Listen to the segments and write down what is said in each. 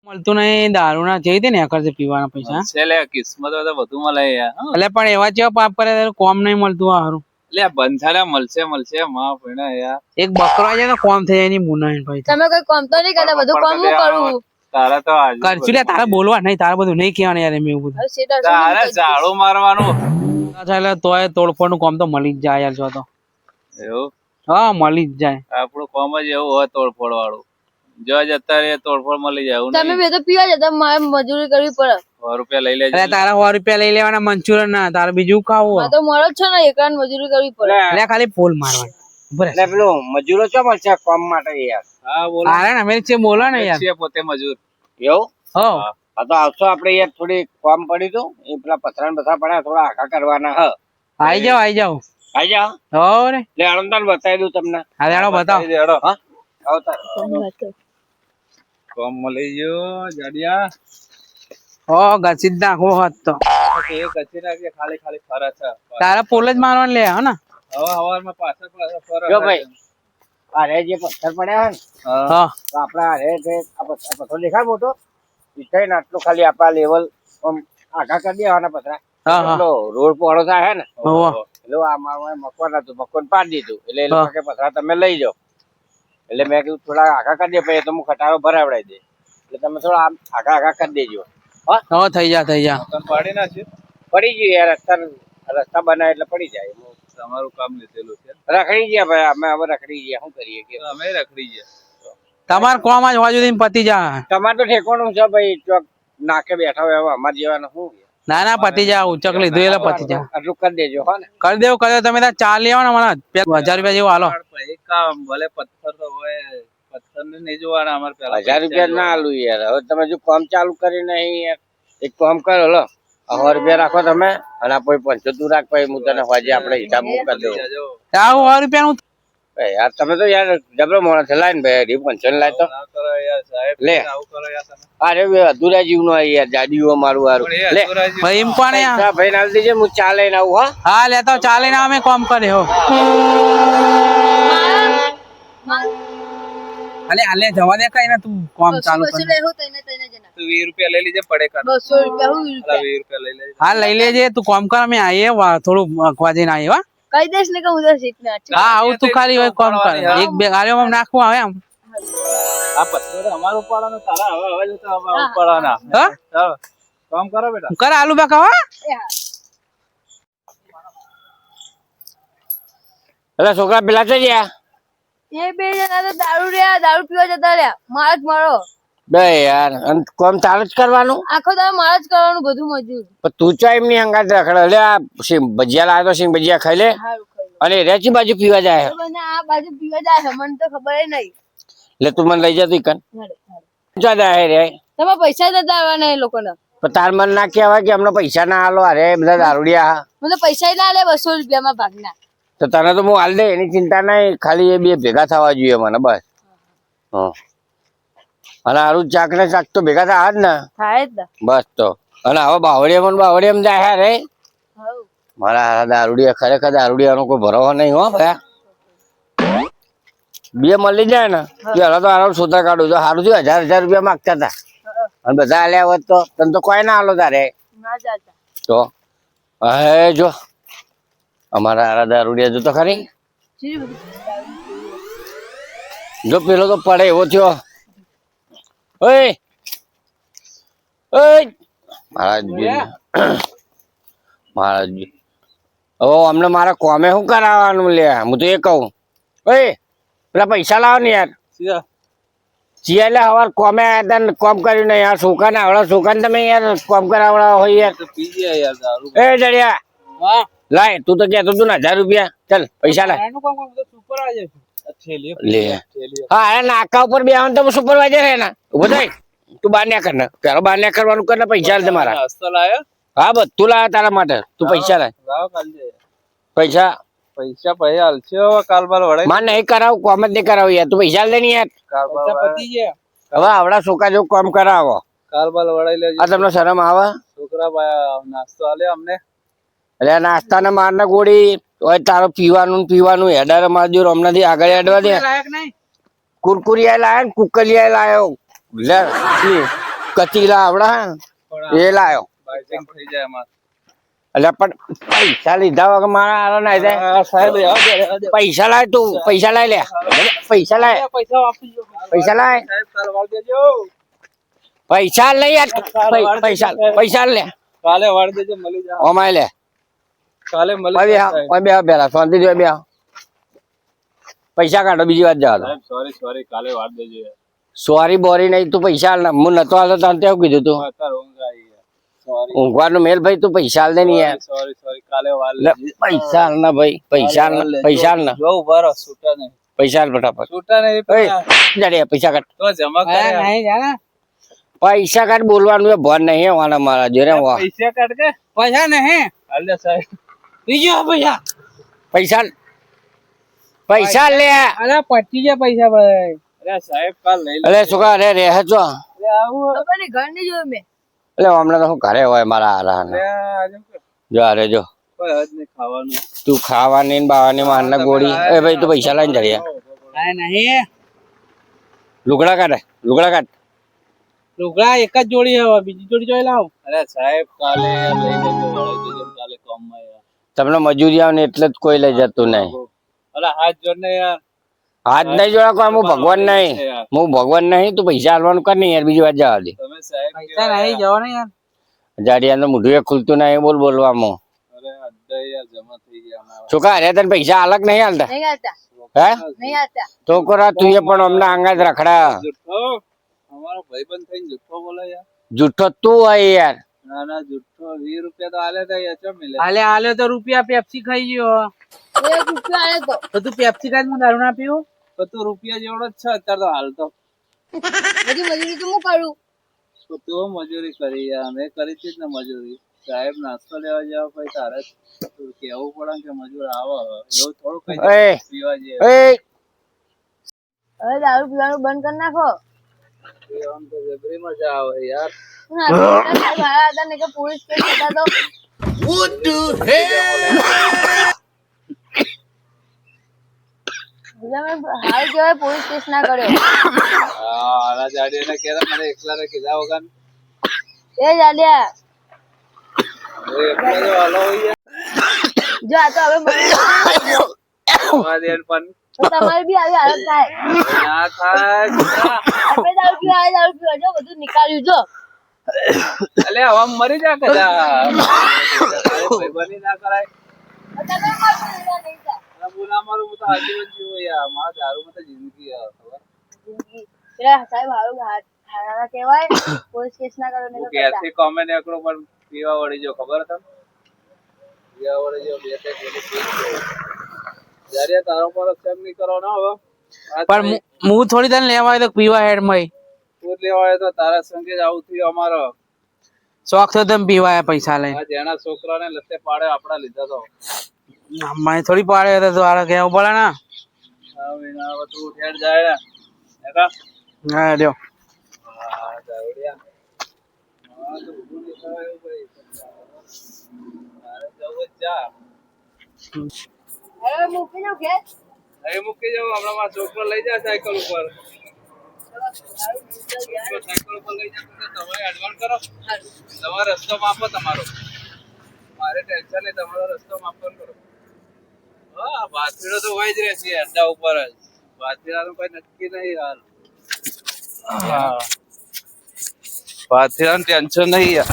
મળતું નહીં દારૂ ના જઈ દે ને કરશે પીવાના પૈસા લે કિસ્મત હોય તો વધુ મળે યાર એટલે પણ એવા જેવા પાપ કરે કોમ નહીં મળતું આ હારું એટલે બંધાડા મળશે માં ભણા યાર એક બકરો આવી જાય તો કોમ થઈ જાય એની મુના ભાઈ તમે કોઈ કામ તો નહીં કરતા બધું કામ હું કરું તારા તો કરશું લે તારે બોલવા નહીં તારે બધું નહીં કહેવાનું યાર એમ એવું બધું તારે ઝાડુ મારવાનું એટલે તોય તોડફોડ નું કામ તો મળી જ જાય યાર જો તો એવું હા મળી જ જાય આપણું કામ જ એવું હોય તોડફોડ વાળું જો જ અત્યારે તોડફોડ મળી જાય એવું તમે બે તો પીવા જતા મારે મજૂરી કરવી પડે 100 રૂપિયા લઈ લેજો એટલે તારા 100 રૂપિયા લઈ લેવાના મંચુરિયન ના તારે બીજું ખાવું તો મળો જ છે ને એકરાન મજૂરી કરવી પડે એટલે ખાલી ફૂલ મારવાની એટલે પેલો મજૂરો ચો મળશે કામ માટે યાર હા બોલો અરે ને અમે છે બોલો ને યાર છે પોતે મજૂર એવું હો હા તો આવશો આપડે યાર થોડી કામ પડી તો એ પેલા પથરા બથરા પડ્યા થોડા આખા કરવાના હ આઈ જાઓ આઈ જાઓ હો રે લે આનંદાન બતાવી દઉં તમને હા દેડો બતાવો દેડો હા આવતા કામ મળી ગયો જાડિયા હો ગચી જ નાખવો હોત તો એ કચી નાખે ખાલી ફરે છે તારે પોલ જ મારવાનું લે હો ને હવે હવારમાં પાછળ ફરે જો ભાઈ અરે જે પથ્થર પડ્યા ને હા તો આપડા અરે આ પથ્થર દેખાય મોટો ઈટાઈ ને આટલું ખાલી આપડા લેવલ આમ આખા કરી દેવાના પથરા હા હા એટલો રોડ પહોળો થાય ને હોવો એટલે આમાં મકવાન હતું મકવાન પાડી દીધું એટલે એ લોકો કે પથરા તમે લઈ જાઓ એટલે મેં કીધું થોડા આખા કરી દે પછી તો હું ખટારો ભરાવડાવી દે એટલે તમે થોડા આમ આખા કરી દેજો હો થઈ જા પાડી નાખ્યું પડી ગયું યાર રસ્તા બનાવે એટલે પડી જાય તમારું કામ લીધેલું છે રખડી ગયા ભાઈ અમે હવે રખડી ગયા શું કરીએ કે અમે રખડી ગયા તમાર કોમ જ હોવા સુધી પતી જા તમારે તો ઠેકોણું છે ભાઈ ચોક નાકે બેઠા હોય અમારે જેવાના શું ના ના પતી જા ઉચક લીધું એટલે પતી જા આટલું કરી દેજો હો ને કરી દેવું તમે ત્યાં ચા લેવાના મને 1000 રૂપિયા જેવું હાલો એક કામ ભલે પથ્થર તો હોય પથ્થર ને નહીં જોવાના અમારે પેલા 1000 રૂપિયા ના આલું યાર હવે તમે જો કામ ચાલુ કરી નહીં યાર એક કામ કરો લો 100 રૂપિયા રાખો તમે અને આ કોઈ 75 રાખ પછી હું તને હોજે આપણે હિસાબ મૂકી દઉં આવું 100 રૂપિયા નું યાર તમે તો યાર જબરો માણસ છે લાઈન ભાઈ હરી 55 લાય તો લે અરે અધુરા જીવ નો યાર જાડીઓ મારું હારું લે ભાઈ એમ કોણ ભાઈ નાલ દેજે હું ચા લઈને આવું હા લેતા ચાલે ને અમે કામ કરે હો અલે આલે જવા દે કઈ ના તું કામ ચાલુ કર 20 રૂપિયા લઈ લેજે પડે કર 200 રૂપિયા હું 20 રૂપિયા લઈ લેજે હા લઈ લેજે તું કામ કર અમે આવીએ થોડું અખવા જઈને આવીએ હા કઈ દેશ ને કહું તો શીખને હા આવું તું ખાલી હોય કામ કર એક બે ગાડીઓ માં નાખવું આવે એમ આ પથ્થર અમારું ઉપાડવાનું તારા હવે તો અમારું ઉપાડવાના હા ચાલો કામ કરો બેટા કર આલુ બકા હો એટલે છોકરા પેલા છે ગયા એ બે જણા તો દારૂ પીવા જતા રહ્યા માર જ મારો બે યાર અને કામ ચાલુ જ કરવાનું આખો દાડો માર જ કરવાનું બધું મજૂર પણ તું ચા એમની અંગાત રખડે એટલે આ ભજીયા લાવ્યો તો સિંગ ભજીયા ખાઈ લે હારું ખાઈ અને રેચી બાજુ પીવા જાય મને આ બાજુ પીવા જાય છે મને તો ખબર નહીં એટલે તું મને લઈ જતી કન ચા જાય રે તમે પૈસા જતા આવવાના એ લોકોને પણ તાર મન ના કહેવાય કે અમને પૈસા ના આલો અરે બધા દારૂડિયા મને પૈસા ના લે 200 રૂપિયામાં ભાગના તો તને તો હું હાલ દે એની ચિંતા નહીં ખાલી એ બે ભેગા થવા જોઈએ મને બસ હા અને હારું ચાક ને ચાક તો ભેગા થાય જ ને થાય જ ને બસ તો અને હવે બાવળિયામાં જાય રે મારા હારા દારૂડિયા ખરેખર દારૂડિયાનો કોઈ ભરોસો નહીં હો ભયા બે મળી જાય ને પેલા તો આરામ સૂત્ર કાઢું તો સારું થયું 1000 રૂપિયા માંગતા હતા અને બધા આલ્યા હોત તો તને તો કોઈ ના આલો તારે ના જાતા તો હે જો અમારા હારા દારૂડિયા જો તો ખરી જો પેલો તો પડે એવો થયો ઓય ઓય મહારાજ હવે અમને મારા કોમે શું કરાવવાનું લે હું તો એ કહું ઓય પેલા પૈસા લાવો ને યાર ચિયા લે હવાર કોમે આવ્યા હતા ને કોમ કર્યું ને યાર છોકરાને આવડા છોકરાને તમે યાર કોમ કરાવડા હોય યાર એ જડિયા લાય તું તો કહેતો તું ને 1000 રૂપિયા ચાલ પૈસા લાય લે હા એ નાકા ઉપર બેહવાનું તો સુપરવાઇઝર હે ને ઉભો થઈ તું બહાર ના કર ને પેલો બહાર ના કરવાનું કર ને પૈસા લે મારા હા બધું લાવ્યો તારા માટે તું પૈસા લાય પૈસા ભાઈ હાલશે કાલ બાલ વડાઈ માં નહીં કરાવું કોમ જ નહીં કરાવું યાર તું પૈસા લે ને યાર હવે આવડા છોકરા જેવું કામ કરાવો કાલ બાલ વડાઈ લેજો આ તમને શરમ આવે છોકરા ભાઈ નાસ્તો આલે અમને એટલે નાસ્તા ને માર ને ગોળી હોય તારો પીવાનું હેડર માર દો હમણાંથી આગળ હેડવા દે કુરકુરિયા લાયા ને કુકલિયા લાયો લે કચીલા આવડા એ લાયો બાઇકિંગ થઈ જાય એમાં. એટલે પણ પૈસા લીધા વગર મારા હારો ના જાય. આ સાહેબ આવવા દે. પૈસા લાય તું, પૈસા લાય લે, પૈસા લાય, પૈસા વાપરી જો. પૈસા લાય, સાહેબ કાલે વાળ દેજો. પૈસા લઈ યાર, પૈસા પૈસા લે, કાલે વાળ દેજો, મળી જા. ઓમાય લે. કાલે મળી ઓય જા. બે, ઓય બે પેલા શાંતિ જોઈ બે. પૈસા કાઢો, બીજી વાત જવા દો. સાહેબ સોરી કાલે વાળ દેજો યાર. સોરી બોરી નહીં, તું પૈસા હાલ ને. હું નતો હાલતો તને તેવું કીધું તું. અત્યારે ઊંઘ આવી યાર. સોરી ઊંઘવાનું મેલ ભાઈ, તું પૈસા હાલ દે ને યાર. સોરી કાલે વાળ લે, લેજે. પૈસા હાલ ને ભાઈ, પૈસા હાલ ને, પૈસા હાલ ને, જો ઉભા રહો, છૂટા નહીં. પૈસા હાલ ફટાફટ. છૂટા નહીં ઓય જડે પૈસા કાઢ, તો જમા અરે કરે. નહીં જાને પૈસા કાઢ. બોલવાનું એ ભાન નહીં હોવાના મારા જોરે. વાહ, પૈસા કાઢ કે પૈસા નહીં હાલ સાહેબ. બીજો પૈસા પૈસા પૈસા લે. અરે પટી ગયા પૈસા ભાઈ. અરે સાહેબ કાલ લઈ લે. અલે સુકા અરે રે છો. અરે આવું ખબર નહીં ઘર નહીં જોયું મેં. એટલે હમણાં તો હું ઘરે હોય મારા હારા ને. આજે જો અરે જો કોઈ હદ નહીં ખાવાનું. તું ખાવાની ને બાવાની મારના ગોળી. એ ભાઈ તું પૈસા લઈને જડ્યા. અરે નહીં લુગડા કાઢ, લુગડા કાઢ. લુગડા એક જ જોડી હવે બીજી જોડી જોઈ લાવ. અરે સાહેબ કાલે લઈ લેજો, વળાઈ દેજો કાલે કામમાં યાર. તમને મજૂરી આવે ને એટલે જ કોઈ લઈ જતું નહીં. અરે હાથ જોડને યાર. હાથ નહીં જોડા કોઈ. હું ભગવાન નહીં, હું ભગવાન નહીં. તું પૈસા હાલવાનું કર નહીં યાર, બીજી વાત જવા દે. તમે સાહેબ પૈસા નહીં જવા ને યાર. જાડિયા મોઢું એ ખુલતું નહીં. બોલ બોલવામાં અરે અડધા યાર જમા થઈ ગયા અમારા. શું કા અરે તને પૈસા અલગ નહીં હાલતા નહીં આવતા હે? નહીં આવતા. તો કોરા તું એ પણ અમને આંગા જ રખડા. જુઠ્ઠો અમારો ભાઈબંધ થઈને જુઠ્ઠો બોલે યાર. જુઠ્ઠો તું હોય યાર. ના જુઠ્ઠો 20 રૂપિયા તો આલે તો યાર ચમ મિલે. હાલે તો રૂપિયા પેપ્સી ખાઈ ગયો. 1 રૂપિયો આલે તો તું પેપ્સી ખાઈ હું દારૂ ના પીવું. તો તું રૂપિયા જેવડો જ છે અત્યારે તો હાલ તો. બધી મજૂરી તો હું કરું. તો તું મજૂરી કરી યાર. મેં કરી હતી જ ને મજૂરી. સાહેબ નાસ્તો લેવા જાવ પછી તારે કેવું પડે કે મજૂર આવે. એવું થોડું કઈ એ પીવા જઈએ. એ હવે દારૂ પીવાનું બંધ કરી નાખો. પીવાનું તો જબરી મજા આવે યાર. મારા હતા ને કે પોલીસ કેસ હતા તો હાલ કહેવાય પોલીસ કેસ ના કર્યો. આલા જાડીને કેરા મને એકલાને કીધા વગર. એ જાડ્યા હવે એકલા જો હાલો હોય જો આ તો હવે મને યાર પણ તો તમારે બી આવી હાલત થાય. ના થાય. આપણે દારૂ પીવા જો બધું નીકાળ્યું જો. અલે હવા મરી જા કદા. ભાઈબંધી ના કરાય. તમે મારું નહીં થાય. ના બોલા મારું હું તો આજીવન જીવો યાર. મારા દારૂમાં તો જિંદગી યાર. ખબર પેલા સાહેબ હારું હારા કહેવાય પોલીસ કેસ ના કરો ને હું ક્યાંથી કોમેન્ટ એકડો પણ પીવા વળી જો ખબર હતા. પીવા વળી જો બે ત્રણ ગોળી પી જ્યારે તારો પર અસર નહીં કરવાનો હવે. પણ હું થોડી તને લેવા આવ્યો તો પીવા હેડ મય તું લેવા આવ્યો તો તારા સંગે જ આવું થયું અમારો. શોખ તો તમે પીવા આવ્યા પૈસા લઈને. આ જેના છોકરાને લતે પાડે આપડા લીધા તો. મને થોડી પાડે તો તારા કેવું પડે ને. હવે તું ઠેર જાય ને. એકા હા લ્યો હા જાવડિયા. હા તો ઊભું નહીં થવાય એવું ભાઈ. તારે જવું જ જા. હવે મૂકી દઉં કે હવે મૂકી જાવ. હમણાં મારા છોકરો લઈ જાય સાયકલ ઉપર. સાયકલ ઉપર લઈ જાય તો તમે એડવાન્સ કરો. તમારો રસ્તો માપો તમારો. મારે ટેન્શન નહીં. તમારો રસ્તો માપન કરો. હા ભાતીડો તો હોય જ રહેશે અડ્ડા ઉપર જ. ભાતીડાનું કઈ નક્કી નહીં હાલ. હા ભાતીડાનું ટેન્શન નહીં યાર.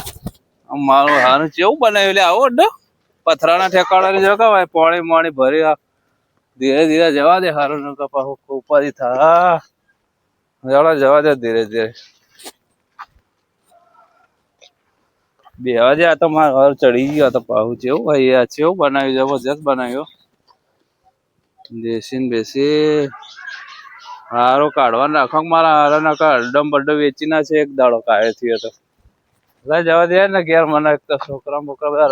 મારું હારું કેવું બનાવ્યું લે આવો અડ્ડો. પથરાના ઠેકાણા જો કવાય પાણી માણી ભરી. ધીરે ધીરે જવા દે. હારું નો કપા ઉપાધિ થા. જવા દે ધીરે ધીરે. બેવા દે. આ તો મારો ઘર ચડી ગયો તો પાહુ કેવું ભાઈ આ કેવું બનાવ્યું. જબરજસ્ત બનાવ્યો. દેશી ને બેસી હારો કાઢવાનું રાખો મારા હારો ના અડ્ડમ બડ્ડો વેચી ના છે એક દાડો કાઢે થયો તો. જવા દે ને ઘેર મને છોકરા બોકરા બધા